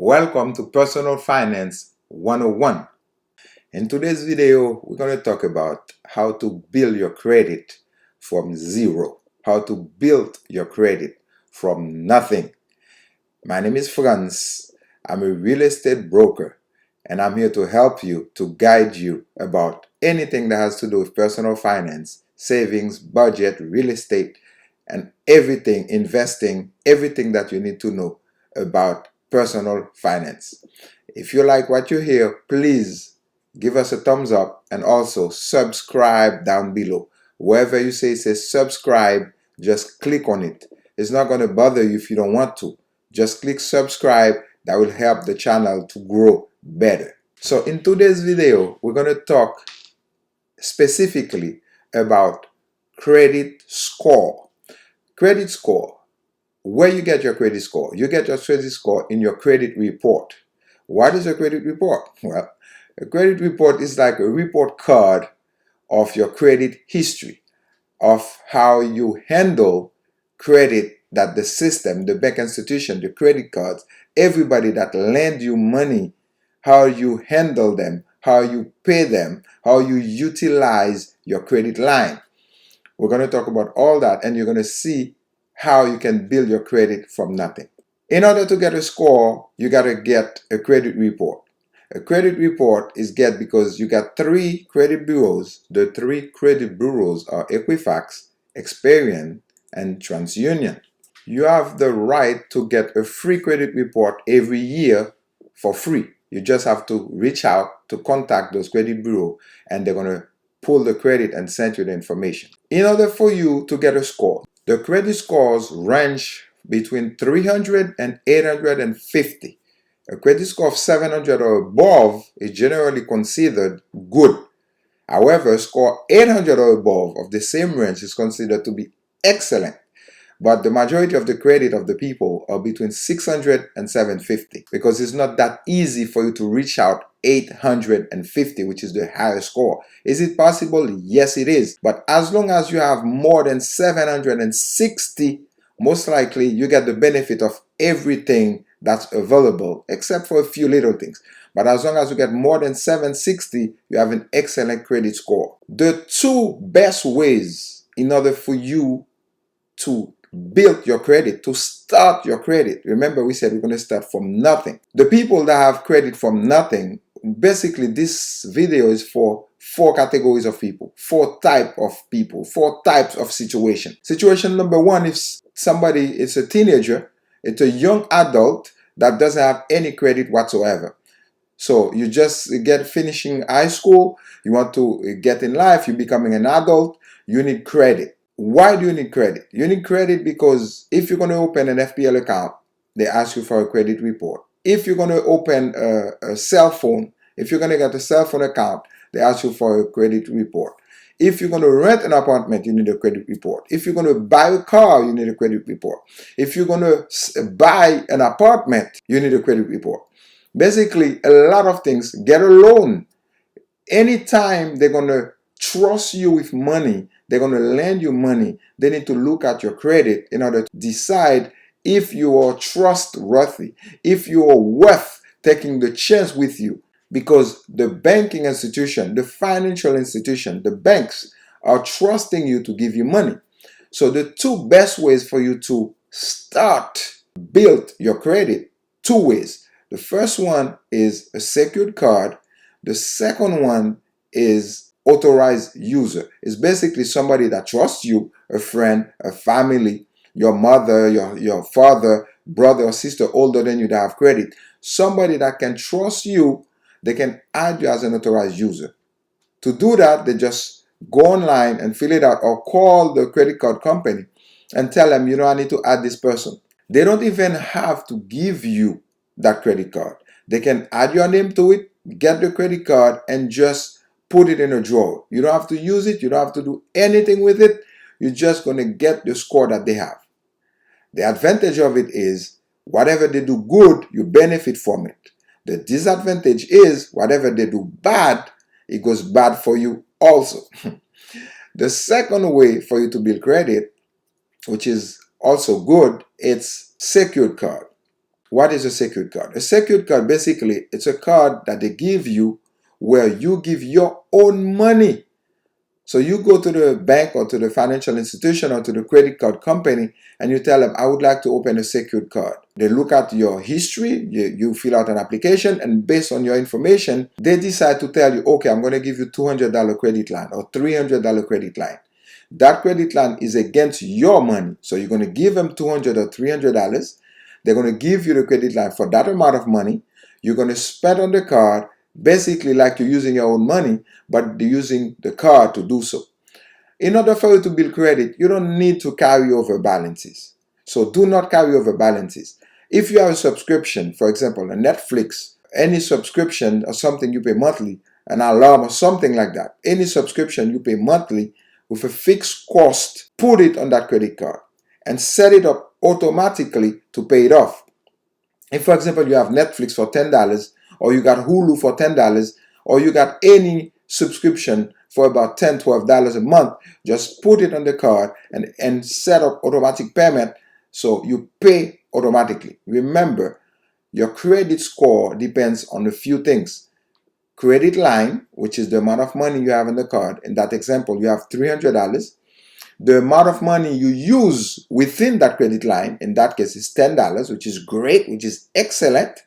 Welcome to Personal Finance 101. In today's video, we're going to talk about how to build your credit from zero, how to build your credit from nothing. My name is Franz. I'm a real estate broker, and I'm here to help you, to guide you about anything that has to do with personal finance, savings, budget, real estate, and everything, investing, everything that you need to know about personal finance. If you like what you hear, please give us a thumbs up and also subscribe down below. Wherever you say it says subscribe, just click on it. It's not going to bother you if you don't want to. Just click subscribe. That will help the channel to grow better. So in today's video, we're going to talk specifically about credit score. Credit score. Where you get your credit score? You get your credit score in your credit report. What is a credit report? Well, a credit report is like a report card of your credit history, of how you handle credit, that the system, the bank institution, the credit cards, everybody that lend you money, how you handle them, how you pay them, how you utilize your credit line. We're going to talk about all that, and you're going to see how you can build your credit from nothing. In order to get a score, you got to get a credit report. A credit report is get because you got three credit bureaus. The three credit bureaus are Equifax, Experian, and TransUnion. You have the right to get a free credit report every year for free. You just have to reach out to contact those credit bureau, and they're going to pull the credit and send you the information. In order for you to get a score, the credit scores range between 300 and 850. A credit score of 700 or above is generally considered good. However, a score 800 or above of the same range is considered to be excellent. But the majority of the credit of the people are between 600 and 750, because it's not that easy for you to reach out 850, which is the highest score. Is it possible? Yes, it is. But as long as you have more than 760, most likely you get the benefit of everything that's available, except for a few little things. But as long as you get more than 760, you have an excellent credit score. The two best ways in order for you to build your credit, to start your credit. Remember, we said we're going to start from nothing. The people that have credit from nothing, basically this video is for four categories of people, four types of situation. Situation number one, if somebody is a teenager, it's a young adult that doesn't have any credit whatsoever. So you just get finishing high school, you want to get in life, you're becoming an adult, you need credit. Why do you need credit? You need credit because if you're going to open an FPL account, they ask you for a credit report. If you're going to open a cell phone, if you're going to get a cell phone account, they ask you for a credit report. If you're going to rent an apartment, you need a credit report. If you're going to buy a car, you need a credit report. If you're going to buy an apartment, you need a credit report. Basically, a lot of things. Get a loan. Anytime they're going to trust you with money, they're going to lend you money, they need to look at your credit in order to decide if you are trustworthy, if you are worth taking the chance with you. Because the banking institution, the financial institution, the banks are trusting you to give you money. So the two best ways for you to build your credit, two ways. The first one is a secured card. The second one is authorized user. It's basically somebody that trusts you, a friend, a family, your mother, your father, brother or sister older than you that have credit. Somebody that can trust you, they can add you as an authorized user. To do that, they just go online and fill it out, or call the credit card company and tell them, I need to add this person. They don't even have to give you that credit card. They can add your name to it, get the credit card, and just put it in a drawer. You don't have to use it. You don't have to do anything with it. You're just going to get the score that they have. The advantage of it is whatever they do good, you benefit from it. The disadvantage is whatever they do bad, it goes bad for you also. The second way for you to build credit, which is also good, it's secured card. What is a secured card? A secured card, basically, it's a card that they give you where you give your own money. So you go to the bank or to the financial institution or to the credit card company and you tell them, I would like to open a secured card. They look at your history, you fill out an application, and based on your information, they decide to tell you, okay, I'm going to give you $200 credit line or $300 credit line. That credit line is against your money. So you're going to give them $200 or $300. They're going to give you the credit line for that amount of money. You're going to spend on the card, basically like you're using your own money, but you're using the card to do so. In order for you to build credit, you don't need to carry over balances. So do not carry over balances. If you have a subscription, for example, a Netflix, any subscription or something you pay monthly, an alarm or something like that, any subscription you pay monthly with a fixed cost, put it on that credit card and set it up automatically to pay it off. If, for example, you have Netflix for $10, or you got Hulu for $10, or you got any subscription for about $10, $12 a month, just put it on the card and set up automatic payment so you pay automatically. Remember, your credit score depends on a few things. Credit line, which is the amount of money you have in the card. In that example, you have $300. The amount of money you use within that credit line, in that case, is $10, which is great, which is excellent.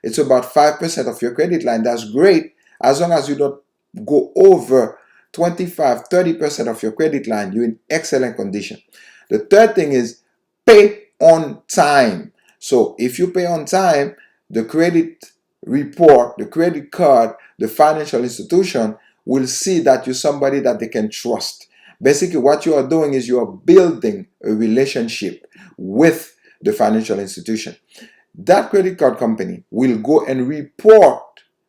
It's about 5% of your credit line. That's great. As long as you don't go over 25, 30% of your credit line, you're in excellent condition. The third thing is pay on time. So if you pay on time, the credit report, the credit card, the financial institution will see that you're somebody that they can trust. Basically, what you are doing is you are building a relationship with the financial institution. That credit card company will go and report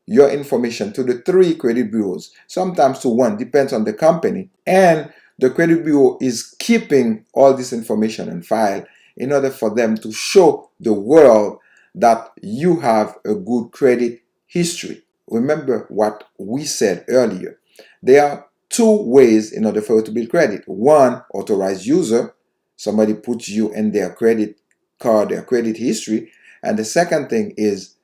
your information to the 3 credit bureaus, sometimes to 1, depends on the company. And the credit bureau is keeping all this information in file in order for them to show the world that you have a good credit history. Remember what we said earlier. There are 2 ways in order for you to build credit. 1, authorized user. Somebody puts you in their credit card, their credit history. And the second thing is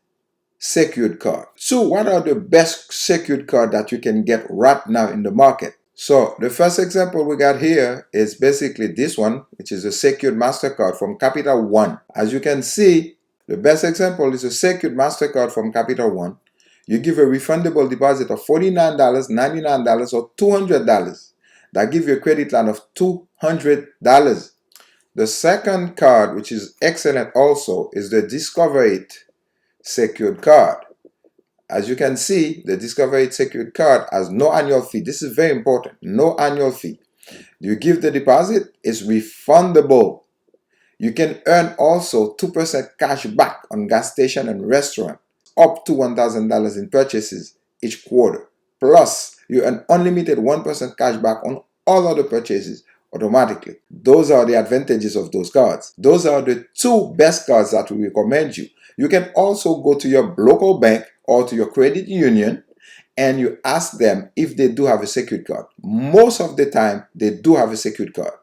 secured card. So what are the best secured card that you can get right now in the market? So the first example we got here is basically this one, which is a secured MasterCard from Capital One. As you can see, the best example is a secured MasterCard from Capital One. You give a refundable deposit of $49, $99, or $200. That gives you a credit line of $200. The second card, which is excellent also, is the Discover It secured card. As you can see, the Discover It secured card has no annual fee. This is very important. No annual fee. You give the deposit, it's refundable. You can earn also 2% cash back on gas station and restaurant, up to $1,000 in purchases each quarter. Plus, you earn unlimited 1% cash back on all other purchases automatically. Those are the advantages of those cards. Those are the 2 best cards that we recommend you. You can also go to your local bank or to your credit union and you ask them if they do have a secured card. Most of the time, they do have a secured card.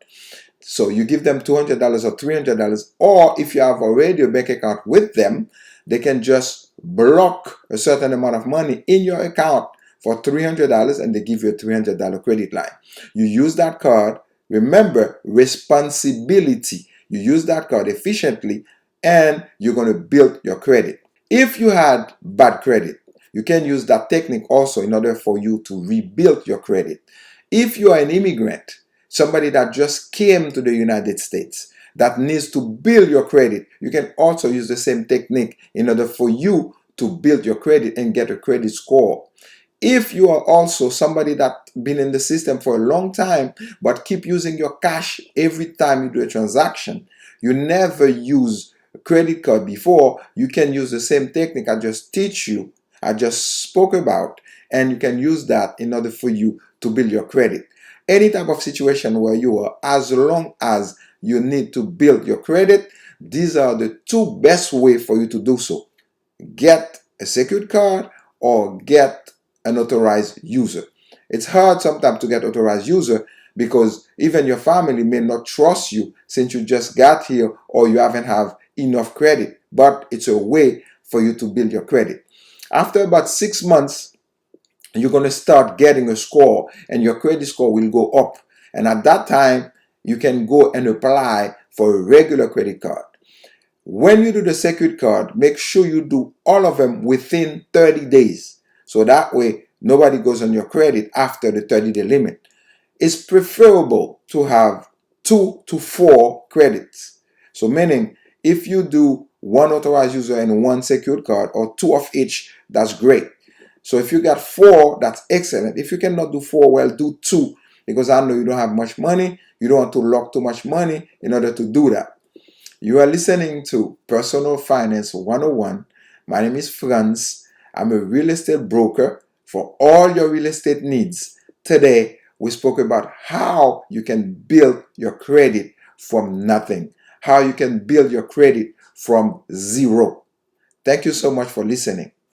So you give them $200 or $300, or if you have already a bank account with them, they can just block a certain amount of money in your account for $300 and they give you a $300 credit line. You use that card. Remember, responsibility. You use that card efficiently and you're going to build your credit. If you had bad credit, you can use that technique also in order for you to rebuild your credit. If you are an immigrant, somebody that just came to the United States, that needs to build your credit, you can also use the same technique in order for you to build your credit and get a credit score. If you are also somebody that's been in the system for a long time but keep using your cash every time you do a transaction, you never use a credit card before, you can use the same technique I just teach you, I just spoke about, and you can use that in order for you to build your credit. Any type of situation where you are, as long as you need to build your credit, these are the 2 best ways for you to do so. Get a secured card or get an authorized user. It's hard sometimes to get authorized user because even your family may not trust you since you just got here or you haven't have enough credit. but it's a way for you to build your credit. After about 6 months, you're going to start getting a score, and your credit score will go up. And at that time, you can go and apply for a regular credit card. When you do the secured card, make sure you do all of them within 30 days. So that way, nobody goes on your credit after the 30-day limit. It's preferable to have 2 to 4 credits. So meaning, if you do one authorized user and one secured card, or 2 of each, that's great. So if you got 4, that's excellent. If you cannot do 4, well, do 2, because I know you don't have much money. You don't want to lock too much money in order to do that. You are listening to Personal Finance 101. My name is Franz. I'm a real estate broker for all your real estate needs. Today, we spoke about how you can build your credit from nothing, how you can build your credit from zero. Thank you so much for listening.